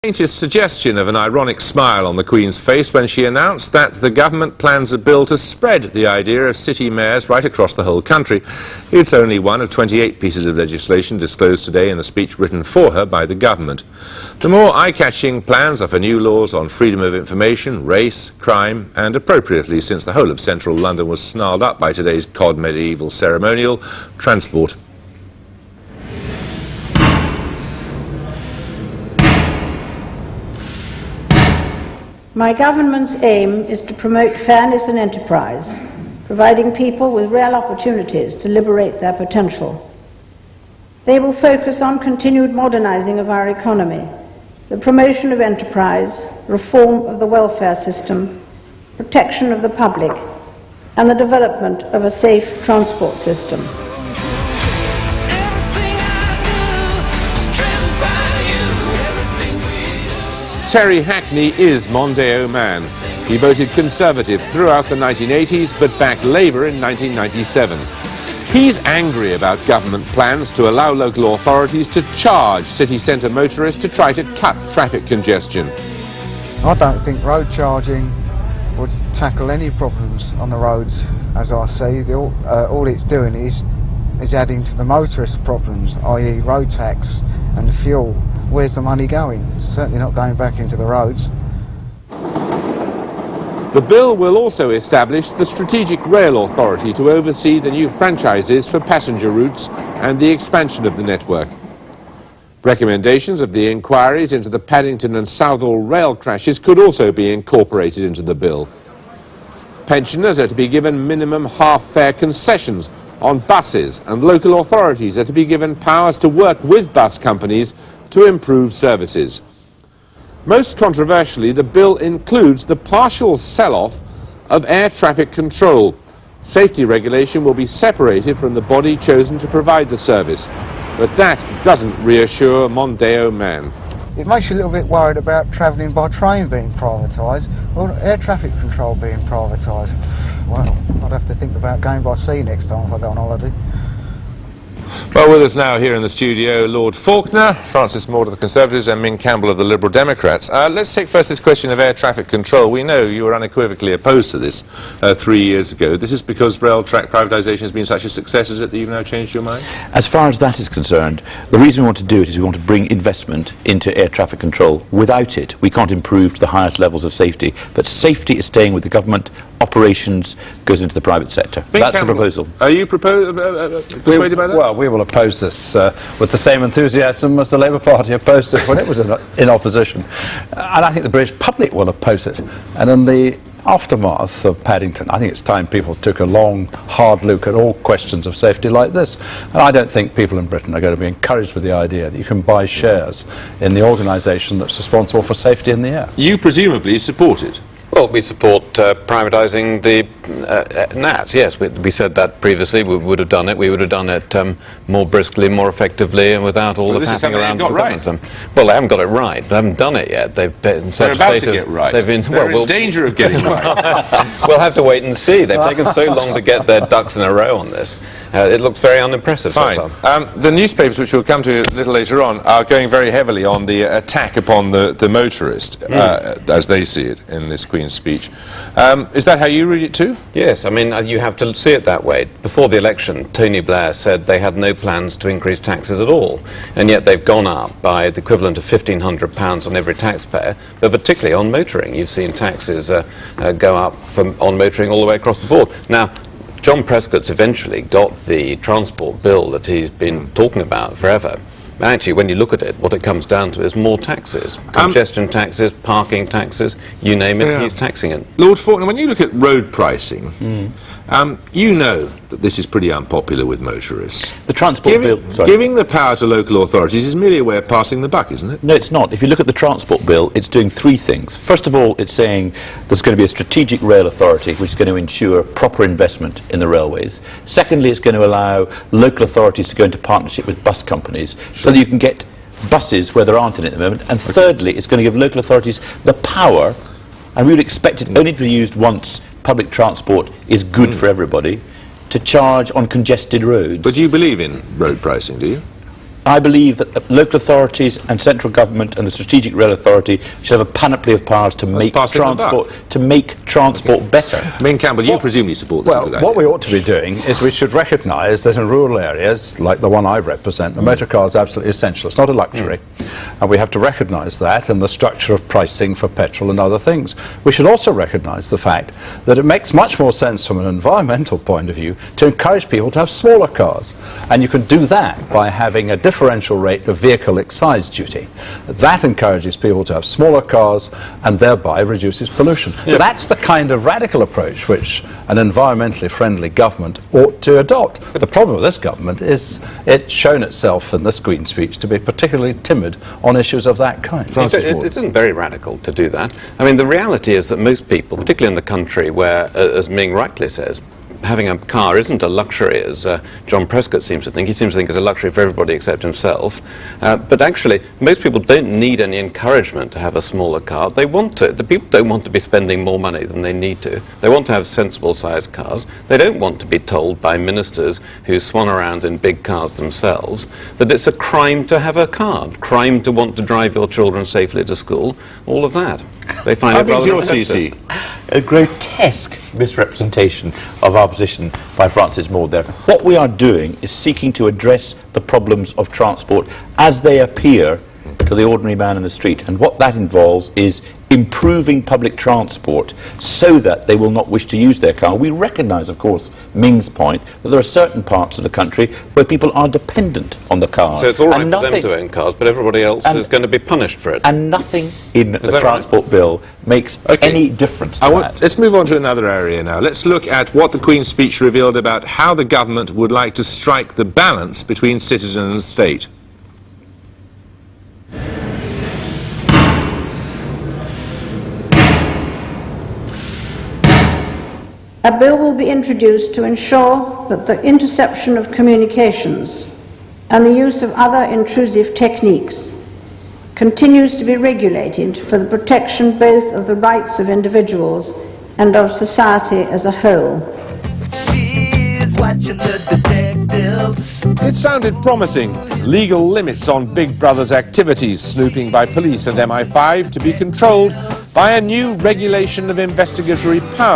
Faintest suggestion of an ironic smile on the Queen's face when she announced that the government plans a bill to spread the idea of city mayors right across the whole country. It's only one of 28 pieces of legislation disclosed today in the speech written for her by the government. The more eye-catching plans are for new laws on freedom of information, race, crime, and appropriately, since the whole of central London was snarled up by today's cod medieval ceremonial, transport. My government's aim is to promote fairness and enterprise, providing people with real opportunities to liberate their potential. They will focus on continued modernizing of our economy, the promotion of enterprise, reform of the welfare system, protection of the public, and the development of a safe transport system. Terry Hackney is Mondeoman. He voted Conservative throughout the 1980s but backed Labour in 1997. He's angry about government plans to allow local authorities to charge city centre motorists to try to cut traffic congestion. I don't think road charging would tackle any problems on the roads, as I see. All it's doing is adding to the motorist problems, i.e. road tax and the fuel. Where's the money going? It's certainly not going back into the roads. The bill will also establish the Strategic Rail Authority to oversee the new franchises for passenger routes and the expansion of the network. Recommendations of the inquiries into the Paddington and Southall rail crashes could also be incorporated into the bill. Pensioners are to be given minimum half-fare concessions on buses, and local authorities are to be given powers to work with bus companies to improve services. Most controversially, the bill includes the partial sell-off of air traffic control. Safety regulation will be separated from the body chosen to provide the service, but that doesn't reassure Mondeoman. It makes you a little bit worried about travelling by train being privatised, or air traffic control being privatised. Well, I'd have to think about going by sea next time if I go on holiday. Well, with us now here in the studio, Lord Faulkner, Francis Maude of the Conservatives and Ming Campbell of the Liberal Democrats. Let's take first this question of air traffic control. We know you were unequivocally opposed to this 3 years ago. This is because rail track privatisation has been such a success, is it, that you've now changed your mind? As far as that is concerned, the reason we want to do it is we want to bring investment into air traffic control. Without it, we can't improve to the highest levels of safety. But safety is staying with the government. Operations goes into the private sector. That's the proposal. Are you persuaded by that? Well, we will oppose this with the same enthusiasm as the Labour Party opposed it when it was in opposition. And I think the British public will oppose it. And in the aftermath of Paddington, I think it's time people took a long, hard look at all questions of safety like this. And I don't think people in Britain are going to be encouraged with the idea that you can buy shares in the organisation that's responsible for safety in the air. You presumably support it. Well, we support privatising the NATs, yes. We said that previously. We would have done it. We would have done it more briskly, more effectively, and without all the faffing around. Got right. Well, they haven't got it right. They haven't done it yet. They've been in such They're a about state to get right. They've been, They're in danger of getting right. We'll have to wait and see. They've taken so long to get their ducks in a row on this. It looks very unimpressive. Fine. So far. The newspapers, which we'll come to a little later on, are going very heavily on the attack upon the motorist, as they see it in this Queen's speech. Is that how you read it too? Yes, I mean, you have to see it that way. Before the election, Tony Blair said they had no plans to increase taxes at all, and yet they've gone up by the equivalent of £1,500 on every taxpayer, but particularly on motoring. You've seen taxes go up on motoring all the way across the board. Now, John Prescott's eventually got the transport bill that he's been talking about forever. Actually, when you look at it, what it comes down to is more taxes. Congestion taxes, parking taxes, you name it, he's taxing it. Lord Faulkner, when you look at road pricing, you know that this is pretty unpopular with motorists. The transport bill... Giving the power to local authorities is merely a way of passing the buck, isn't it? No, it's not. If you look at the transport bill, it's doing three things. First of all, it's saying there's going to be a strategic rail authority which is going to ensure proper investment in the railways. Secondly, it's going to allow local authorities to go into partnership with bus companies so that you can get buses where there aren't any at the moment. And thirdly, it's going to give local authorities the power, and we would expect it only to be used once public transport is good for everybody, to charge on congested roads. But do you believe in road pricing, do you? I believe that local authorities and central government and the Strategic Rail Authority should have a panoply of powers to make transport better. Ming Campbell, you presumably support this. Well, what we ought to be doing is we should recognise that in rural areas, like the one I represent, the motor car is absolutely essential. It's not a luxury. And we have to recognise that in the structure of pricing for petrol and other things. We should also recognise the fact that it makes much more sense from an environmental point of view to encourage people to have smaller cars. And you can do that by having a differential rate of vehicle excise duty. That encourages people to have smaller cars and thereby reduces pollution. Yep. That's the kind of radical approach which an environmentally friendly government ought to adopt. The problem with this government is it's shown itself in this Queen's speech to be particularly timid on issues of that kind. It isn't very radical to do that. I mean, the reality is that most people, particularly in the country where, as Ming rightly says, having a car isn't a luxury, as John Prescott seems to think. He seems to think it's a luxury for everybody except himself. But actually, most people don't need any encouragement to have a smaller car. They want to. The people don't want to be spending more money than they need to. They want to have sensible-sized cars. They don't want to be told by ministers who swan around in big cars themselves that it's a crime to have a car, crime to want to drive your children safely to school, all of that. They find it rather offensive. A grotesque misrepresentation of our position by Francis Maud there. What we are doing is seeking to address the problems of transport as they appear to the ordinary man in the street, and what that involves is improving public transport so that they will not wish to use their car. We recognise, of course, Ming's point that there are certain parts of the country where people are dependent on the car. So it's all right for them to own cars, but everybody else is going to be punished for it. And nothing in the transport bill makes any difference to that. Let's move on to another area now. Let's look at what the Queen's speech revealed about how the government would like to strike the balance between citizen and state. A bill will be introduced to ensure that the interception of communications and the use of other intrusive techniques continues to be regulated for the protection both of the rights of individuals and of society as a whole. She's watching the detectives. It sounded promising. Legal limits on Big Brother's activities, snooping by police and MI5 to be controlled by a new regulation of investigatory power.